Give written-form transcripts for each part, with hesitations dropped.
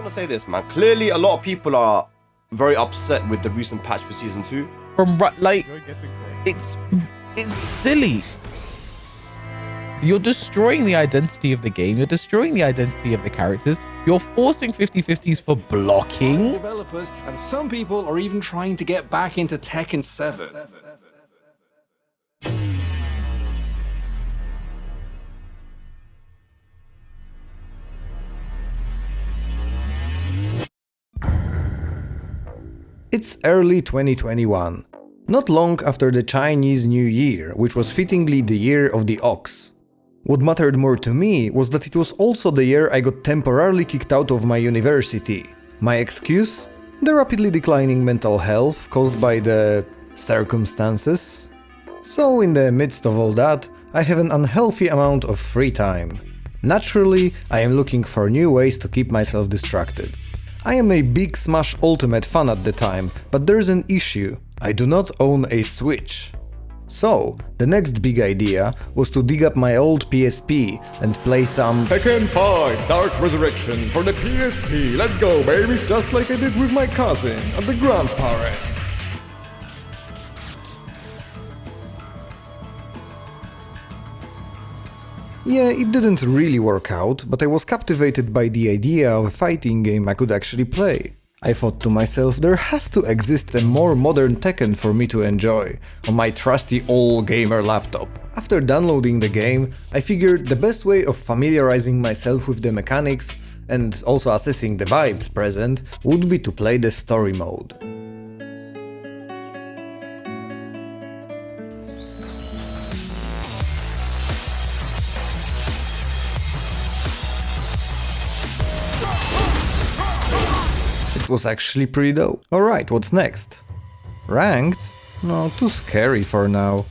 want to say this, man. Clearly, a lot of people are very upset with the recent patch for Season 2. It's silly. You're destroying the identity of the game. You're destroying the identity of the characters. You're forcing 50-50s for blocking. Developers, and some people are even trying to get back into Tekken 7. It's early 2021, not long after the Chinese New Year, which was fittingly the year of the ox. What mattered more to me was that it was also the year I got temporarily kicked out of my university. My excuse? The rapidly declining mental health caused by the circumstances. So in the midst of all that, I have an unhealthy amount of free time. Naturally, I am looking for new ways to keep myself distracted. I am a big Smash Ultimate fan at the time, but there's an issue. I do not own a Switch. So, the next big idea was to dig up my old PSP and play some Tekken 5 Dark Resurrection for the PSP, let's go baby! Just like I did with my cousin at the grandparents. Yeah, it didn't really work out, but I was captivated by the idea of a fighting game I could actually play. I thought to myself, there has to exist a more modern Tekken for me to enjoy on my trusty old gamer laptop. After downloading the game, I figured the best way of familiarizing myself with the mechanics and also assessing the vibes present would be to play the story mode. It was actually pretty dope. Alright, what's next? Ranked? No, too scary for now.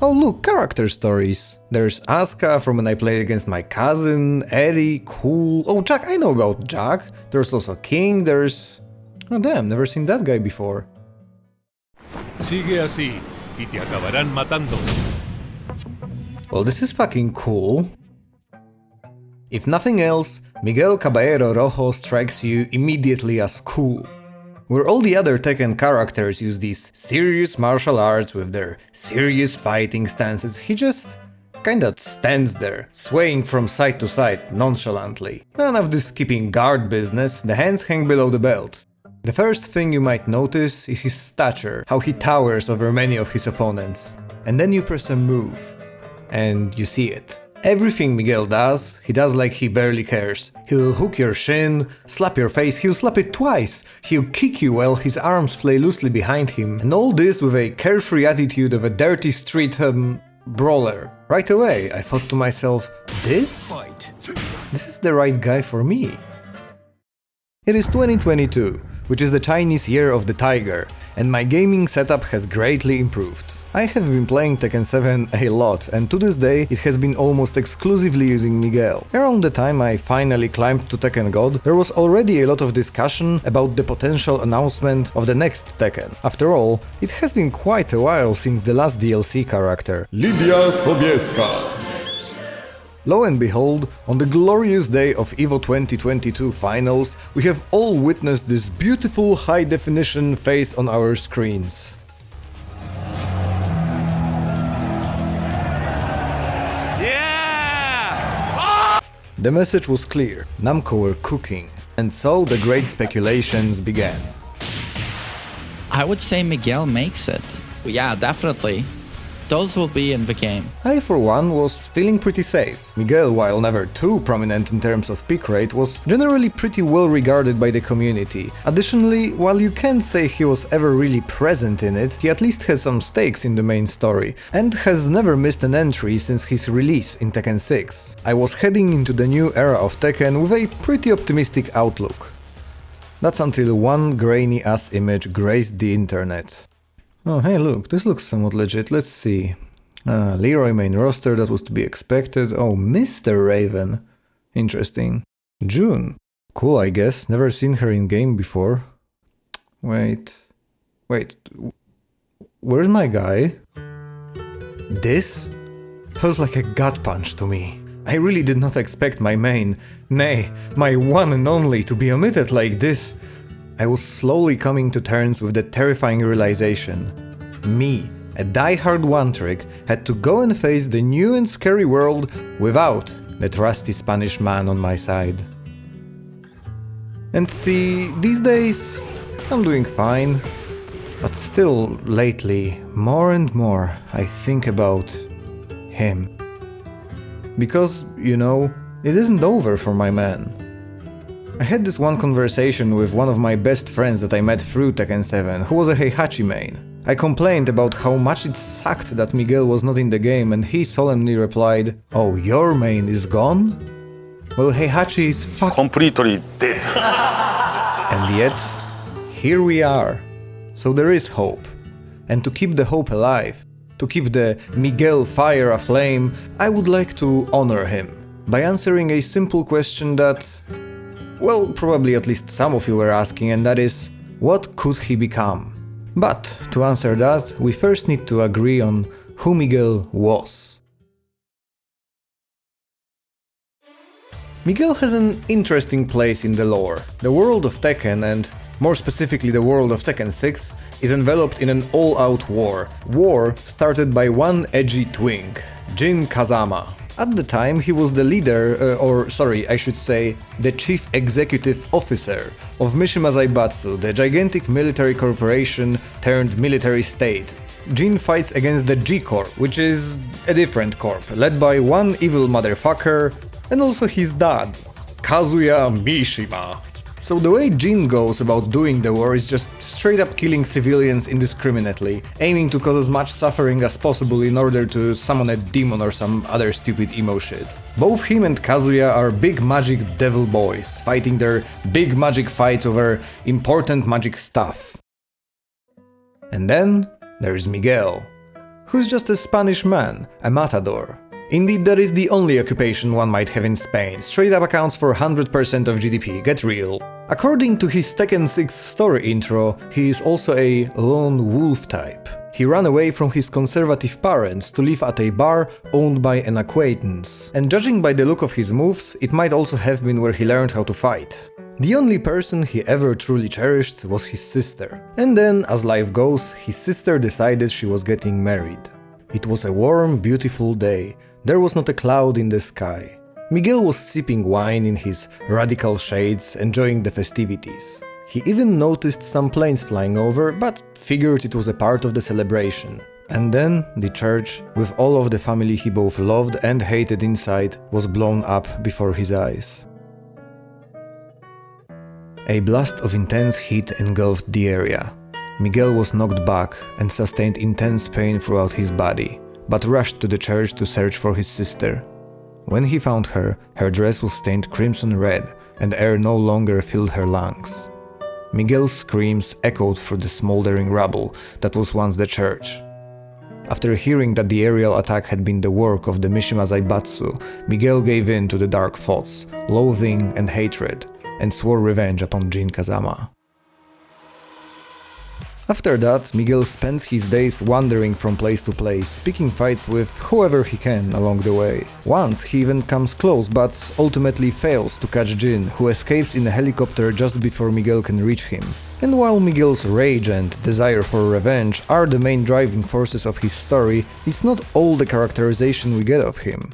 Oh look, character stories. There's Asuka from when I played against my cousin, Eri, cool. Oh, Jack, I know about Jack. There's also King, there's... Oh damn, never seen that guy before. Sigue así y te acabarán matando. Well, this is fucking cool. If nothing else, Miguel Caballero Rojo strikes you immediately as cool. Where all the other Tekken characters use these serious martial arts with their serious fighting stances, he just kinda stands there, swaying from side to side nonchalantly. None of this keeping guard business, the hands hang below the belt. The first thing you might notice is his stature, how he towers over many of his opponents. And then you press a move, and you see it. Everything Miguel does, he does like he barely cares. He'll hook your shin, slap your face, he'll slap it twice, he'll kick you while his arms flay loosely behind him, and all this with a carefree attitude of a dirty street brawler. Right away, I thought to myself, this is the right guy for me. It is 2022, which is the Chinese Year of the Tiger, and my gaming setup has greatly improved. I have been playing Tekken 7 a lot, and to this day it has been almost exclusively using Miguel. Around the time I finally climbed to Tekken God, there was already a lot of discussion about the potential announcement of the next Tekken. After all, it has been quite a while since the last DLC character, Lidia Sobieska. Lo and behold, on the glorious day of EVO 2022 finals, we have all witnessed this beautiful high-definition face on our screens. The message was clear, Namco were cooking, and so the great speculations began. I would say Miguel makes it. Yeah, definitely. Those will be in the game. I, for one, was feeling pretty safe. Miguel, while never too prominent in terms of pick rate, was generally pretty well regarded by the community. Additionally, while you can't say he was ever really present in it, he at least has some stakes in the main story, and has never missed an entry since his release in Tekken 6. I was heading into the new era of Tekken with a pretty optimistic outlook. That's until one grainy ass image graced the internet. Oh hey look, this looks somewhat legit, let's see. Leroy main roster, that was to be expected. Oh, Mr. Raven. Interesting. June. Cool, I guess, never seen her in game before. Wait, where's my guy? This felt like a gut punch to me. I really did not expect my main, nay, my one and only, to be omitted like this. I was slowly coming to terms with the terrifying realization. Me, a die-hard one-trick, had to go and face the new and scary world without that rusty Spanish man on my side. And see, these days, I'm doing fine. But still, lately, more and more, I think about him. Because, you know, it isn't over for my man. I had this one conversation with one of my best friends that I met through Tekken 7, who was a Heihachi main. I complained about how much it sucked that Miguel was not in the game, and he solemnly replied, "Oh, your main is gone? Well, Heihachi is completely dead." And yet, here we are. So there is hope. And to keep the hope alive, to keep the Miguel fire aflame, I would like to honor him by answering a simple question that, well, probably at least some of you were asking, and that is, what could he become? But to answer that, we first need to agree on who Miguel was. Miguel has an interesting place in the lore. The world of Tekken, and more specifically the world of Tekken 6, is enveloped in an all-out war. War started by one edgy twink, Jin Kazama. At the time, he was the leader, I should say, the chief executive officer of Mishima Zaibatsu, the gigantic military corporation turned military state. Jin fights against the G-Corp, which is a different corp, led by one evil motherfucker, and also his dad, Kazuya Mishima. So the way Jin goes about doing the war is just straight up killing civilians indiscriminately, aiming to cause as much suffering as possible in order to summon a demon or some other stupid emo shit. Both him and Kazuya are big magic devil boys, fighting their big magic fights over important magic stuff. And then there's Miguel, who's just a Spanish man, a matador. Indeed, that is the only occupation one might have in Spain, straight up accounts for 100% of GDP, get real. According to his Tekken 6 story intro, he is also a lone wolf type. He ran away from his conservative parents to live at a bar owned by an acquaintance, and judging by the look of his moves, it might also have been where he learned how to fight. The only person he ever truly cherished was his sister. And then, as life goes, his sister decided she was getting married. It was a warm, beautiful day. There was not a cloud in the sky. Miguel was sipping wine in his radical shades, enjoying the festivities. He even noticed some planes flying over, but figured it was a part of the celebration. And then the church, with all of the family he both loved and hated inside, was blown up before his eyes. A blast of intense heat engulfed the area. Miguel was knocked back and sustained intense pain throughout his body, but rushed to the church to search for his sister. When he found her, her dress was stained crimson red, and air no longer filled her lungs. Miguel's screams echoed through the smoldering rubble that was once the church. After hearing that the aerial attack had been the work of the Mishima Zaibatsu, Miguel gave in to the dark thoughts, loathing and hatred, and swore revenge upon Jin Kazama. After that, Miguel spends his days wandering from place to place, picking fights with whoever he can along the way. Once he even comes close, but ultimately fails to catch Jin, who escapes in a helicopter just before Miguel can reach him. And while Miguel's rage and desire for revenge are the main driving forces of his story, it's not all the characterization we get of him.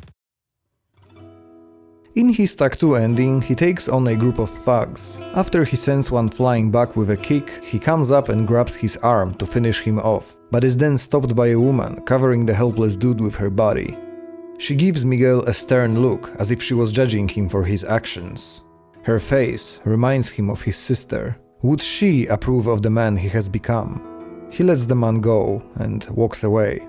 In his Act 2 ending, he takes on a group of thugs. After he sends one flying back with a kick, he comes up and grabs his arm to finish him off, but is then stopped by a woman covering the helpless dude with her body. She gives Miguel a stern look, as if she was judging him for his actions. Her face reminds him of his sister. Would she approve of the man he has become? He lets the man go and walks away.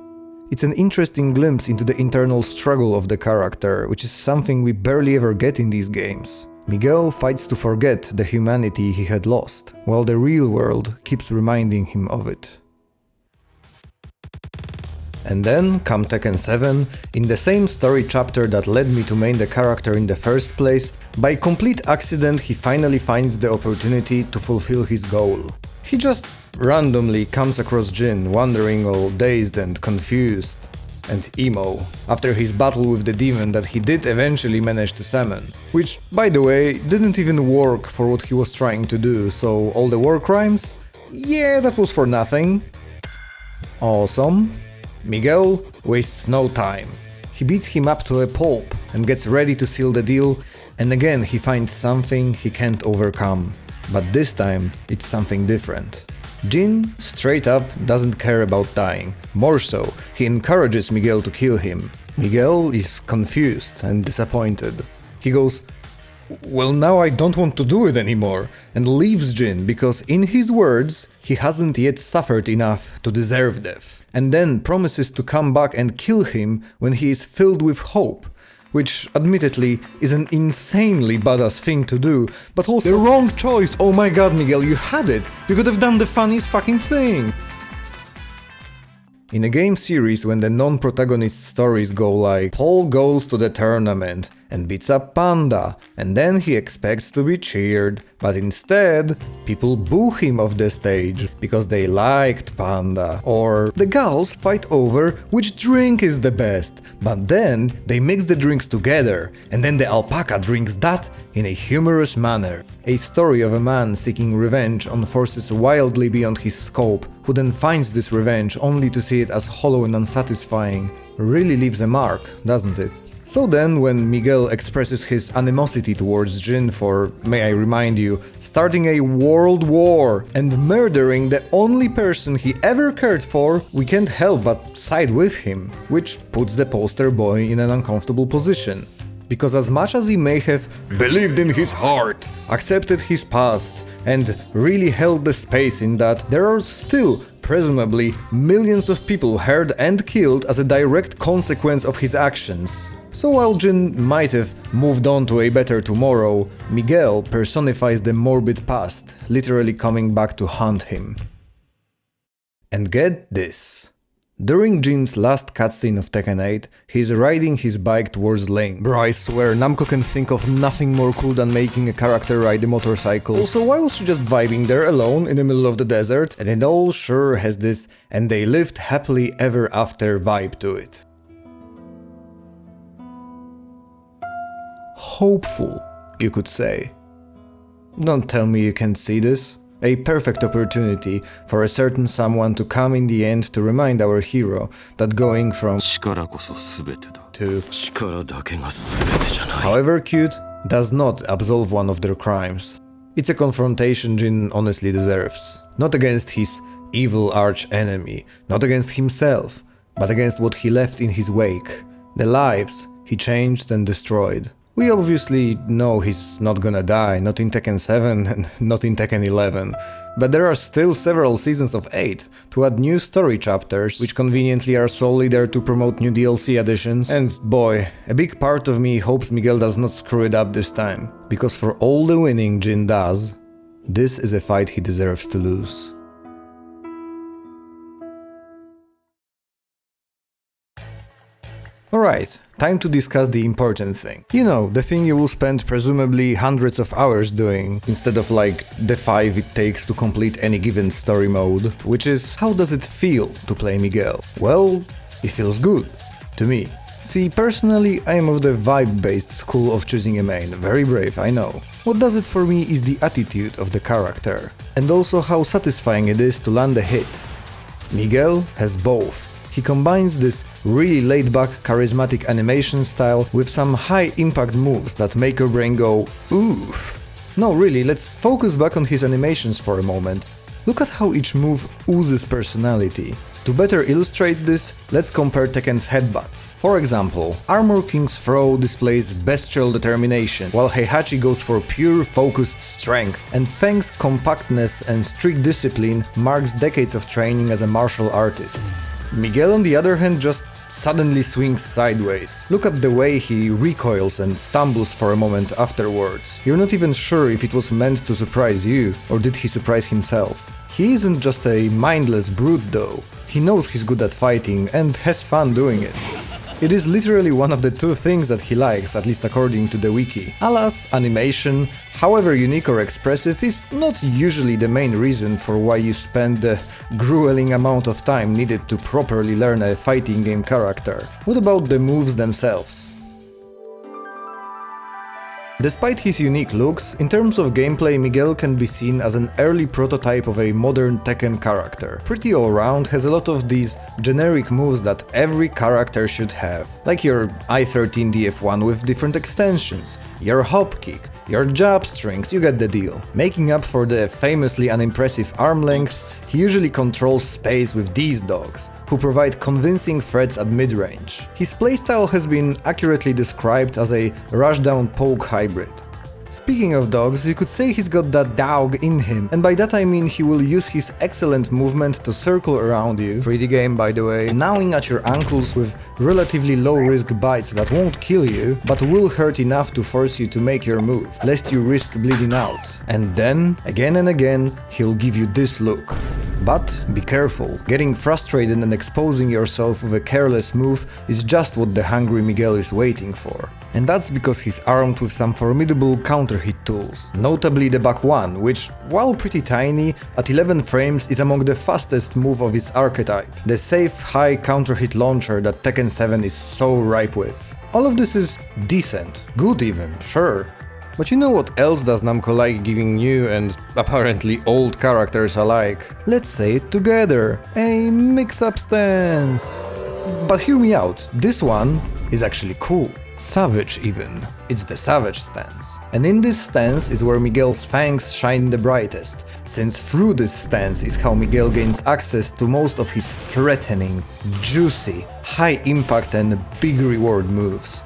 It's an interesting glimpse into the internal struggle of the character, which is something we barely ever get in these games. Miguel fights to forget the humanity he had lost, while the real world keeps reminding him of it. And then, come Tekken 7, in the same story chapter that led me to main the character in the first place, by complete accident he finally finds the opportunity to fulfill his goal. He just randomly comes across Jin, wandering all dazed and confused. and emo, after his battle with the demon that he did eventually manage to summon. Which, by the way, didn't even work for what he was trying to do, so all the war crimes? Yeah, that was for nothing. Awesome. Miguel wastes no time. He beats him up to a pulp and gets ready to seal the deal, and again he finds something he can't overcome. But this time it's something different. Jin, straight up, doesn't care about dying. More so, he encourages Miguel to kill him. Miguel is confused and disappointed. He goes, "Well, now I don't want to do it anymore," and leaves Jin because, in his words, he hasn't yet suffered enough to deserve death. And then promises to come back and kill him when he is filled with hope. Which, admittedly, is an insanely badass thing to do, but also the wrong choice. Oh my god, Miguel, you had it! You could have done the funniest fucking thing! In a game series, when the non-protagonist stories go like Paul goes to the tournament and beats up Panda, and then he expects to be cheered, but instead people boo him off the stage because they liked Panda, or the gals fight over which drink is the best, but then they mix the drinks together and then the alpaca drinks that in a humorous manner. A story of a man seeking revenge on forces wildly beyond his scope, who then finds this revenge only to see it as hollow and unsatisfying, really leaves a mark, doesn't it? So then, when Miguel expresses his animosity towards Jin for, may I remind you, starting a world war and murdering the only person he ever cared for, we can't help but side with him, which puts the poster boy in an uncomfortable position. Because as much as he may have believed in his heart, accepted his past, and really held the space in that, there are still, presumably, millions of people hurt and killed as a direct consequence of his actions. So while Jin might have moved on to a better tomorrow, Miguel personifies the morbid past, literally coming back to haunt him. And get this. During Jin's last cutscene of Tekken 8, he's riding his bike towards Lane. Bro, I swear, Namco can think of nothing more cool than making a character ride a motorcycle. Also, why was she just vibing there alone in the middle of the desert? And it all sure has this "and they lived happily ever after" vibe to it. Hopeful, you could say. Don't tell me you can't see this. A perfect opportunity for a certain someone to come in the end to remind our hero that going from to however cute does not absolve one of their crimes. It's a confrontation Jin honestly deserves. Not against his evil arch-enemy, not against himself, but against what he left in his wake, the lives he changed and destroyed. We obviously know he's not gonna die, not in Tekken 7 and not in Tekken 11, but there are still several seasons of 8 to add new story chapters, which conveniently are solely there to promote new DLC additions, and boy, a big part of me hopes Miguel does not screw it up this time, because for all the winning Jin does, this is a fight he deserves to lose. Alright, time to discuss the important thing. You know, the thing you will spend presumably hundreds of hours doing, instead of like the 5 it takes to complete any given story mode, which is, how does it feel to play Miguel? Well, it feels good. To me. See, personally, I am of the vibe-based school of choosing a main, very brave, I know. What does it for me is the attitude of the character, and also how satisfying it is to land a hit. Miguel has both. He combines this really laid-back, charismatic animation style with some high-impact moves that make your brain go, oof. No, really, let's focus back on his animations for a moment. Look at how each move oozes personality. To better illustrate this, let's compare Tekken's headbutts. For example, Armor King's throw displays bestial determination, while Heihachi goes for pure focused strength, and Feng's compactness and strict discipline marks decades of training as a martial artist. Miguel, on the other hand, just suddenly swings sideways. Look at the way he recoils and stumbles for a moment afterwards. You're not even sure if it was meant to surprise you, or did he surprise himself. He isn't just a mindless brute though. He knows he's good at fighting and has fun doing it. It is literally one of the two things that he likes, at least according to the wiki. Alas, animation, however unique or expressive, is not usually the main reason for why you spend the grueling amount of time needed to properly learn a fighting game character. What about the moves themselves? Despite his unique looks, in terms of gameplay, Miguel can be seen as an early prototype of a modern Tekken character. Pretty all-round, has a lot of these generic moves that every character should have. Like your I-13 DF1 with different extensions, your hop kick, your jab strings, you get the deal. Making up for the famously unimpressive arm length, he usually controls space with these dogs, who provide convincing threats at mid-range. His playstyle has been accurately described as a rushdown poke hybrid. Speaking of dogs, you could say he's got that dog in him, and by that I mean he will use his excellent movement to circle around you, free the game by the way, gnawing at your ankles with relatively low-risk bites that won't kill you, but will hurt enough to force you to make your move, lest you risk bleeding out. And then, again and again, he'll give you this look. But be careful, getting frustrated and exposing yourself with a careless move is just what the hungry Miguel is waiting for. And that's because he's armed with some formidable counter-hit tools, notably the back one, which, while pretty tiny, at 11 frames is among the fastest move of its archetype, the safe high counter-hit launcher that Tekken 7 is so ripe with. All of this is decent, good even, sure. But you know what else does Namco like giving new and apparently old characters alike? Let's say it together, a mix-up stance. But hear me out, this one is actually cool. Savage even. It's the Savage stance. And in this stance is where Miguel's fangs shine the brightest, since through this stance is how Miguel gains access to most of his threatening, juicy, high impact and big reward moves.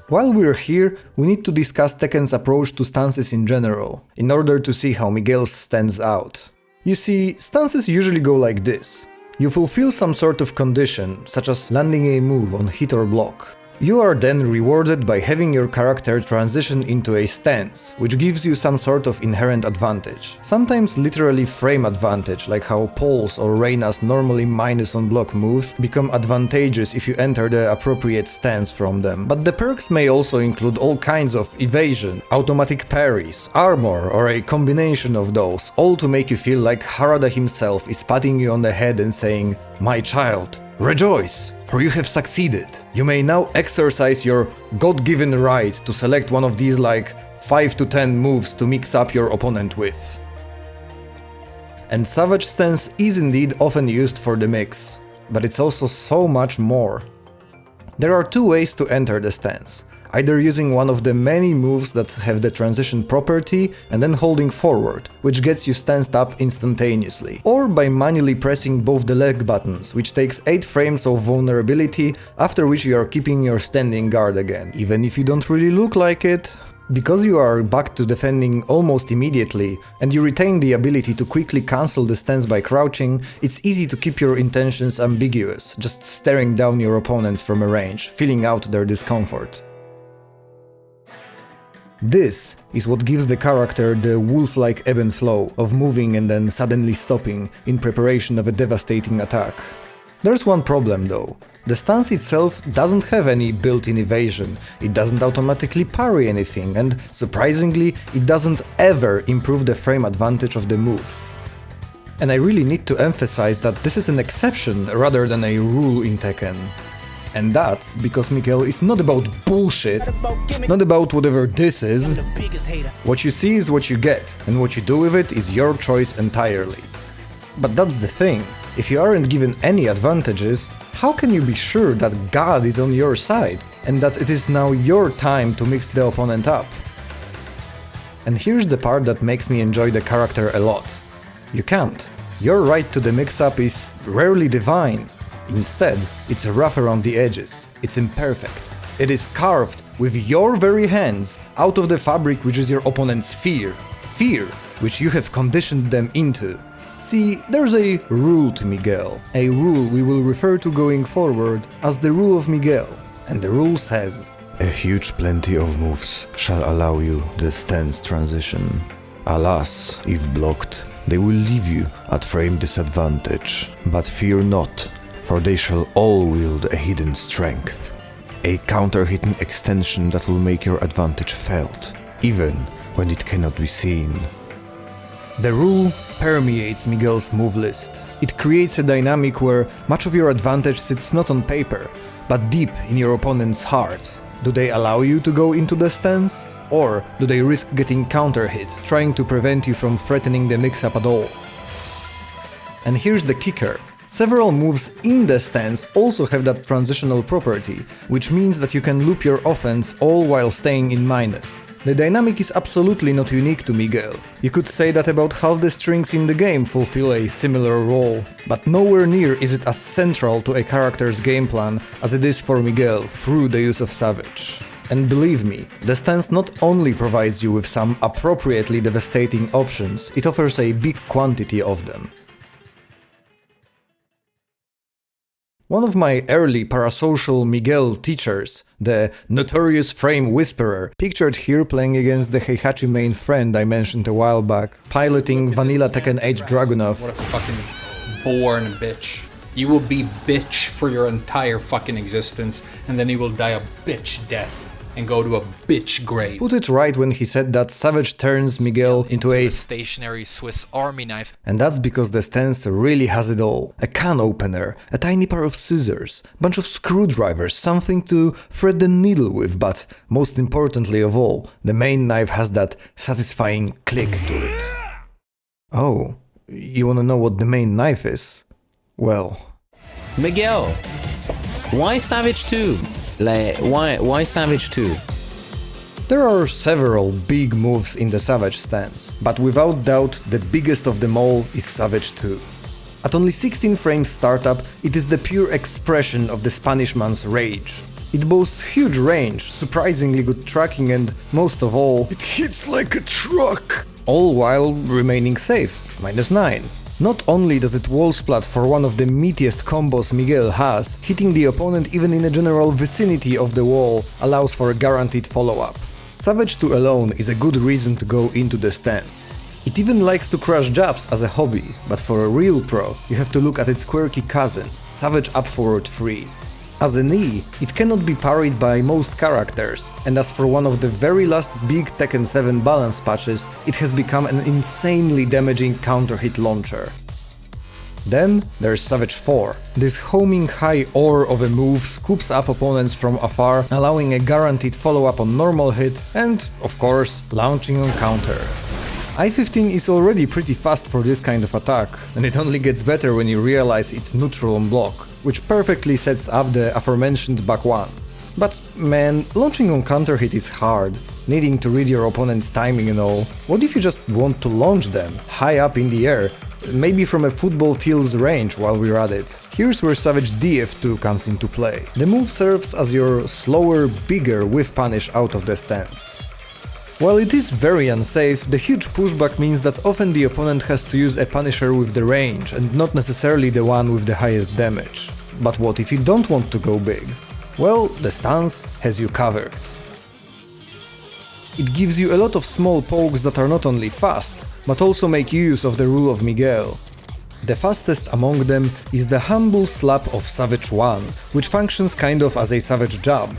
While we're here, we need to discuss Tekken's approach to stances in general, in order to see how Miguel's stands out. You see, stances usually go like this. You fulfill some sort of condition, such as landing a move on hit or block. You are then rewarded by having your character transition into a stance, which gives you some sort of inherent advantage. Sometimes literally frame advantage, like how Paul's or Reyna's normally minus on block moves become advantageous if you enter the appropriate stance from them. But the perks may also include all kinds of evasion, automatic parries, armor, or a combination of those, all to make you feel like Harada himself is patting you on the head and saying, "My child, rejoice, for you have succeeded. You may now exercise your God-given right to select one of these like 5 to 10 moves to mix up your opponent with." And Savage stance is indeed often used for the mix, but it's also so much more. There are two ways to enter the stance. Either using one of the many moves that have the transition property and then holding forward, which gets you stanced up instantaneously, or by manually pressing both the leg buttons, which takes 8 frames of vulnerability, after which you are keeping your standing guard again, even if you don't really look like it. Because you are back to defending almost immediately, and you retain the ability to quickly cancel the stance by crouching, it's easy to keep your intentions ambiguous, just staring down your opponents from a range, feeling out their discomfort. This is what gives the character the wolf-like ebb and flow of moving and then suddenly stopping in preparation of a devastating attack. There's one problem though. The stance itself doesn't have any built-in evasion, it doesn't automatically parry anything, and surprisingly, it doesn't ever improve the frame advantage of the moves. And I really need to emphasize that this is an exception rather than a rule in Tekken. And that's because Miguel is not about bullshit, not about whatever this is. What you see is what you get, and what you do with it is your choice entirely. But that's the thing, if you aren't given any advantages, how can you be sure that God is on your side, and that it is now your time to mix the opponent up? And here's the part that makes me enjoy the character a lot. You can't. Your right to the mix-up is rarely divine. Instead, it's rough around the edges, it's imperfect. It is carved with your very hands out of the fabric which is your opponent's fear. Fear which you have conditioned them into. See, there's a rule to Miguel, a rule we will refer to going forward as the rule of Miguel. And the rule says, "A huge plenty of moves shall allow you the stance transition. Alas, if blocked, they will leave you at frame disadvantage. But fear not. for they shall all wield a hidden strength. A counter-hitting extension that will make your advantage felt, even when it cannot be seen. The rule permeates Miguel's move list. It creates a dynamic where much of your advantage sits not on paper, but deep in your opponent's heart. Do they allow you to go into the stance? Or do they risk getting counter-hit, trying to prevent you from threatening the mix-up at all? And here's the kicker. Several moves in the stance also have that transitional property, which means that you can loop your offense all while staying in minus. The dynamic is absolutely not unique to Miguel. You could say that about half the strings in the game fulfill a similar role, but nowhere near is it as central to a character's game plan as it is for Miguel through the use of Savage. And believe me, the stance not only provides you with some appropriately devastating options, it offers a big quantity of them. One of my early parasocial Miguel teachers, the notorious Frame Whisperer, pictured here playing against the Heihachi main friend I mentioned a while back, piloting vanilla Tekken 8 Dragunov. What a fucking born bitch. You will be bitch for your entire fucking existence, and then you will die a bitch death and go to a bitch grave. Put it right when he said that Savage turns Miguel into a stationary Swiss Army knife. And that's because the stance really has it all. A can opener, a tiny pair of scissors, bunch of screwdrivers, something to thread the needle with, but most importantly of all, the main knife has that satisfying click to it. Oh, you wanna know what the main knife is? Well... Miguel, why Savage 2? Like, why Savage 2? There are several big moves in the Savage stance, but without doubt the biggest of them all is Savage 2. At only 16 frames startup, it is the pure expression of the Spanish man's rage. It boasts huge range, surprisingly good tracking, and most of all, it hits like a truck! All while remaining safe, -9. Not only does it wall splat for one of the meatiest combos Miguel has, hitting the opponent even in a general vicinity of the wall allows for a guaranteed follow-up. Savage 2 alone is a good reason to go into the stance. It even likes to crush jabs as a hobby, but for a real pro, you have to look at its quirky cousin, Savage Up Forward 3. As an E, it cannot be parried by most characters, and as for one of the very last big Tekken 7 balance patches, it has become an insanely damaging counter-hit launcher. Then there's Savage 4. This homing high ore of a move scoops up opponents from afar, allowing a guaranteed follow-up on normal hit and, of course, launching on counter. I-15 is already pretty fast for this kind of attack, and it only gets better when you realize it's neutral on block, which perfectly sets up the aforementioned back one. But man, launching on counter hit is hard, needing to read your opponent's timing and all. What if you just want to launch them, high up in the air, maybe from a football field's range while we're at it? Here's where Savage DF2 comes into play. The move serves as your slower, bigger whiff punish out of the stance. While it is very unsafe, the huge pushback means that often the opponent has to use a punisher with the range and not necessarily the one with the highest damage. But what if you don't want to go big? Well, the stance has you covered. It gives you a lot of small pokes that are not only fast, but also make use of the rule of Miguel. The fastest among them is the humble slap of Savage 1, which functions kind of as a Savage jab.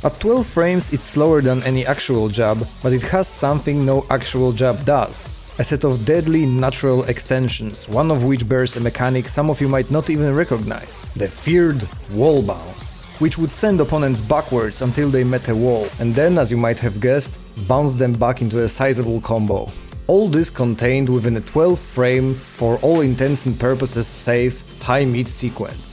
At 12 frames it's slower than any actual jab, but it has something no actual jab does. A set of deadly natural extensions, one of which bears a mechanic some of you might not even recognize. The feared wall bounce, which would send opponents backwards until they met a wall, and then, as you might have guessed, bounce them back into a sizable combo. All this contained within a 12 frame, for all intents and purposes safe, high mid sequence.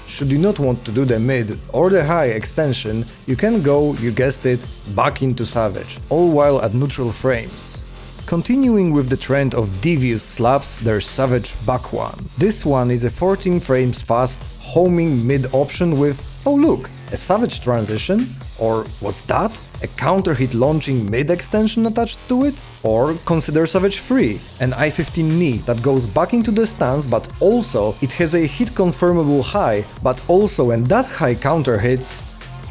Should you not want to do the mid or the high extension, you can go, you guessed it, back into Savage, all while at neutral frames. Continuing with the trend of devious slaps, there's Savage Back 1. This one is a 14 frames fast, homing mid option with, oh look, a Savage transition? Or what's that? A counter hit launching mid extension attached to it? Or consider Savage 3, an I-15 knee that goes back into the stance, but also it has a hit confirmable high, but also when that high counter hits,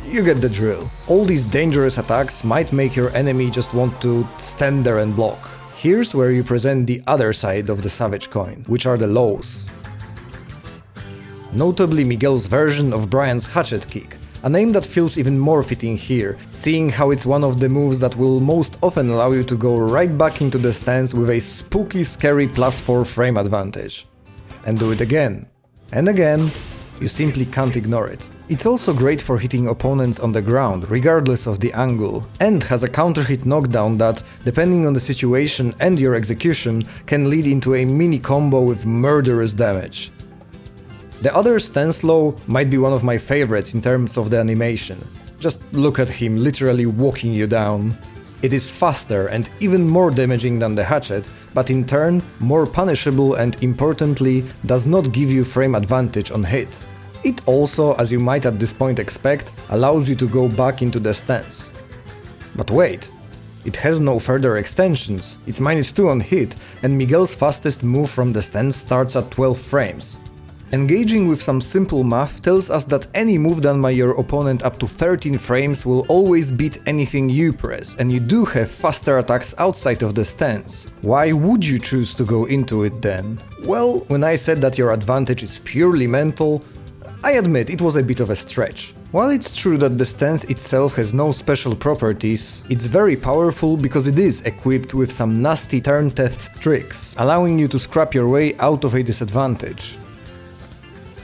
you get the drill. All these dangerous attacks might make your enemy just want to stand there and block. Here's where you present the other side of the Savage coin, which are the lows. notably Miguel's version of Brian's hatchet kick, a name that feels even more fitting here, seeing how it's one of the moves that will most often allow you to go right back into the stance with a spooky scary +4 frame advantage. And do it again. And again. You simply can't ignore it. It's also great for hitting opponents on the ground, regardless of the angle, and has a counter hit knockdown that, depending on the situation and your execution, can lead into a mini combo with murderous damage. The other stance low might be one of my favorites in terms of the animation. Just look at him literally walking you down. It is faster and even more damaging than the hatchet, but in turn more punishable and importantly does not give you frame advantage on hit. It also, as you might at this point expect, allows you to go back into the stance. But wait, it has no further extensions, it's -2 on hit, and Miguel's fastest move from the stance starts at 12 frames. Engaging with some simple math tells us that any move done by your opponent up to 13 frames will always beat anything you press, and you do have faster attacks outside of the stance. Why would you choose to go into it then? Well, when I said that your advantage is purely mental, I admit it was a bit of a stretch. While it's true that the stance itself has no special properties, it's very powerful because it is equipped with some nasty turn theft tricks, allowing you to scrap your way out of a disadvantage.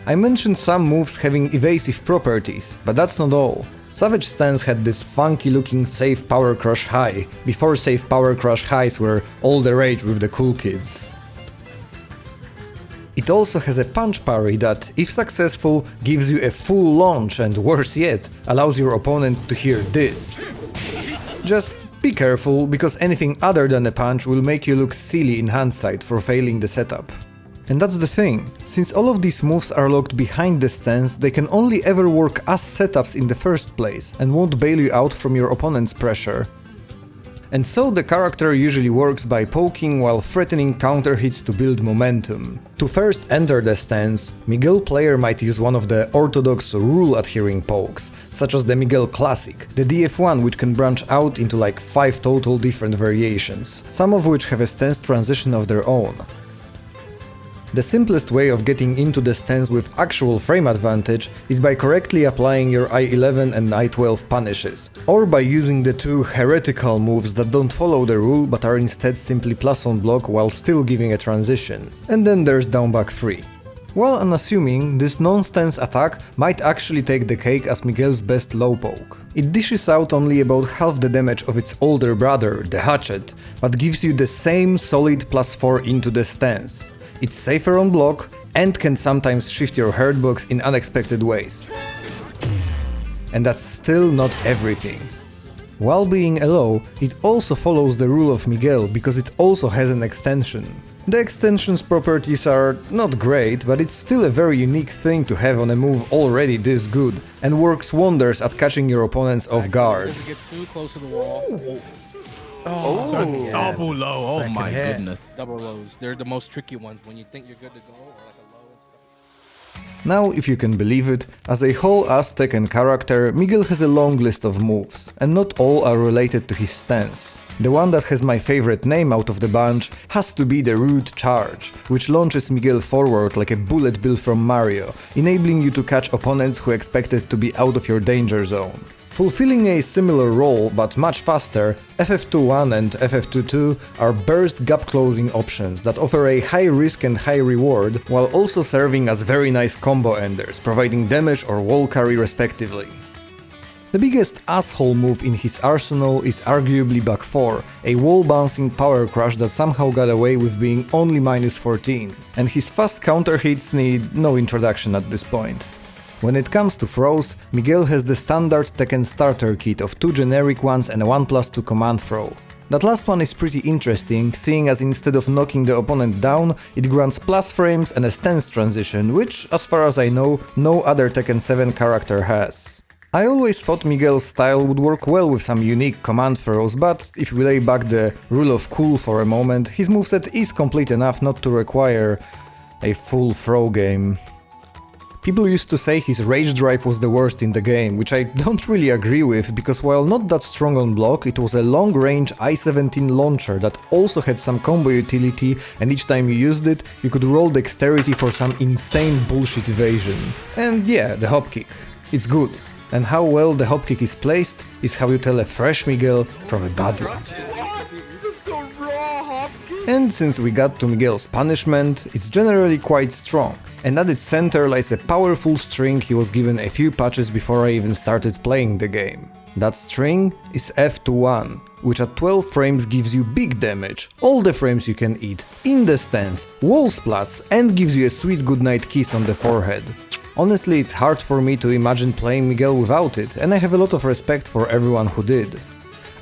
I mentioned some moves having evasive properties, but that's not all. Savage Stance had this funky looking safe power crush high, before safe power crush highs were all the rage with the cool kids. It also has a punch parry that, if successful, gives you a full launch and, worse yet, allows your opponent to hear this. Just be careful, because anything other than a punch will make you look silly in hindsight for failing the setup. And that's the thing, since all of these moves are locked behind the stance, they can only ever work as setups in the first place, and won't bail you out from your opponent's pressure. And so the character usually works by poking while threatening counter hits to build momentum. To first enter the stance, Miguel player might use one of the orthodox rule-adhering pokes, such as the Miguel Classic, the DF1, which can branch out into like 5 total different variations, some of which have a stance transition of their own. The simplest way of getting into the stance with actual frame advantage is by correctly applying your I11 and I12 punishes, or by using the two heretical moves that don't follow the rule but are instead simply plus on block while still giving a transition. And then there's down back 3. While unassuming, this non-stance attack might actually take the cake as Miguel's best low poke. It dishes out only about half the damage of its older brother, the hatchet, but gives you the same solid +4 into the stance. It's safer on block and can sometimes shift your hurtbox in unexpected ways. And that's still not everything. While being a low, it also follows the rule of Miguel because it also has an extension. The extension's properties are not great, but it's still a very unique thing to have on a move already this good, and works wonders at catching your opponents off guard. Get too close to the wall. Oh, double low. Oh my goodness. Double lows. They're the most tricky ones when you think you're good to go. Or like a low and stuff. Now, if you can believe it, as a whole Tekken character, Miguel has a long list of moves, and not all are related to his stance. The one that has my favorite name out of the bunch has to be the Root Charge, which launches Miguel forward like a bullet bill from Mario, enabling you to catch opponents who expected to be out of your danger zone. Fulfilling a similar role, but much faster, FF21 and FF22 are burst gap closing options that offer a high risk and high reward, while also serving as very nice combo enders, providing damage or wall carry respectively. The biggest asshole move in his arsenal is arguably back 4, a wall bouncing power crush that somehow got away with being only -14, and his fast counter hits need no introduction at this point. When it comes to throws, Miguel has the standard Tekken starter kit of 2 generic ones and a 1+2 command throw. That last one is pretty interesting, seeing as instead of knocking the opponent down, it grants plus frames and a stance transition, which, as far as I know, no other Tekken 7 character has. I always thought Miguel's style would work well with some unique command throws, but if we lay back the rule of cool for a moment, his moveset is complete enough not to require a full throw game. People used to say his rage drive was the worst in the game, which I don't really agree with, because while not that strong on block, it was a long-range I-17 launcher that also had some combo utility, and each time you used it, you could roll dexterity for some insane bullshit evasion. And yeah, the hop kick. It's good. And how well the hop kick is placed is how you tell a fresh Miguel from a bad one. And since we got to Miguel's punishment, it's generally quite strong, and at its center lies a powerful string he was given a few patches before I even started playing the game. That string is F21, which at 12 frames gives you big damage, all the frames you can eat, in the stance, wall splats, and gives you a sweet goodnight kiss on the forehead. Honestly, it's hard for me to imagine playing Miguel without it, and I have a lot of respect for everyone who did.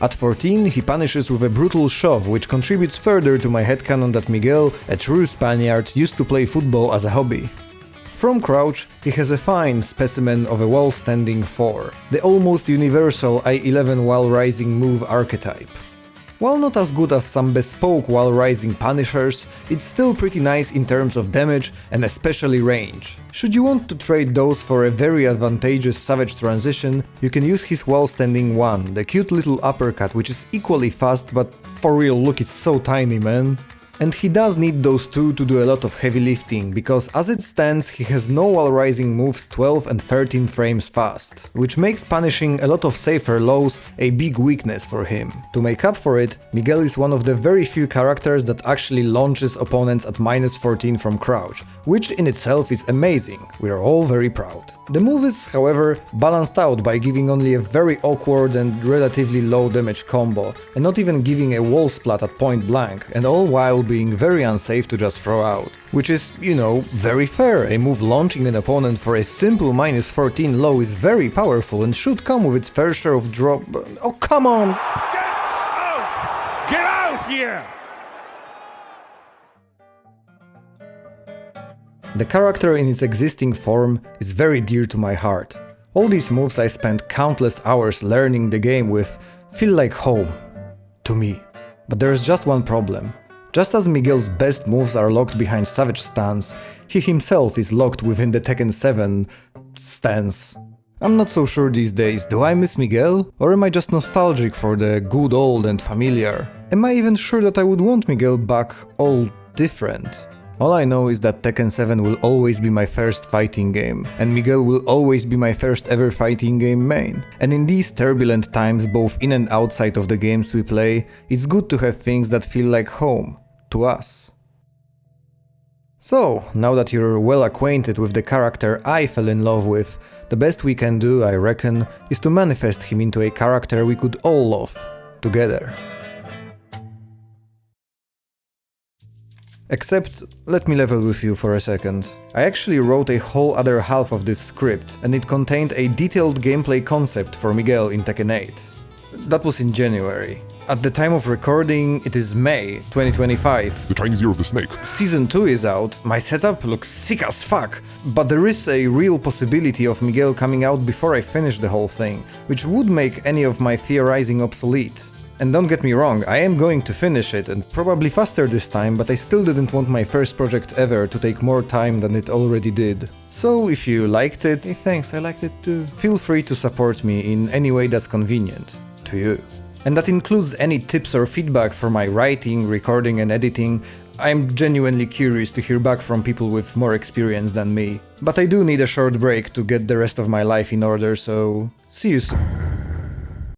At 14, he punishes with a brutal shove, which contributes further to my headcanon that Miguel, a true Spaniard, used to play football as a hobby. From crouch, he has a fine specimen of a wall-standing 4, the almost universal I-11 while rising move archetype. While not as good as some bespoke while rising punishers, it's still pretty nice in terms of damage and especially range. Should you want to trade those for a very advantageous savage transition, you can use his while standing 1, the cute little uppercut, which is equally fast, but for real, look, it's so tiny, man. And he does need those two to do a lot of heavy lifting, because as it stands he has no while rising moves 12 and 13 frames fast, which makes punishing a lot of safer lows a big weakness for him. To make up for it, Miguel is one of the very few characters that actually launches opponents at -14 from crouch, which in itself is amazing, we are all very proud. The move is, however, balanced out by giving only a very awkward and relatively low damage combo, and not even giving a wall splat at point blank, and all while being very unsafe to just throw out. Which is, you know, very fair. A move launching an opponent for a simple -14 low is very powerful and should come with its fair share of drop. Oh, come on! Get out here! The character in its existing form is very dear to my heart. All these moves I spent countless hours learning the game with feel like home. To me. But there is just one problem. Just as Miguel's best moves are locked behind savage stance, he himself is locked within the Tekken 7 stance. I'm not so sure these days, do I miss Miguel? Or am I just nostalgic for the good old and familiar? Am I even sure that I would want Miguel back all different? All I know is that Tekken 7 will always be my first fighting game, and Miguel will always be my first ever fighting game main. And in these turbulent times, both in and outside of the games we play, it's good to have things that feel like home, to us. So, now that you're well acquainted with the character I fell in love with, the best we can do, I reckon, is to manifest him into a character we could all love, together. Except, let me level with you for a second. I actually wrote a whole other half of this script, and it contained a detailed gameplay concept for Miguel in Tekken 8. That was in January. At the time of recording, it is May 2025. The Chinese Year of the Snake. Season 2 is out, my setup looks sick as fuck, but there is a real possibility of Miguel coming out before I finish the whole thing, which would make any of my theorizing obsolete. And don't get me wrong, I am going to finish it, and probably faster this time, but I still didn't want my first project ever to take more time than it already did. So if you liked it, hey, thanks, I liked it too, feel free to support me in any way that's convenient to you. And that includes any tips or feedback for my writing, recording and editing. I'm genuinely curious to hear back from people with more experience than me. But I do need a short break to get the rest of my life in order, so see you soon.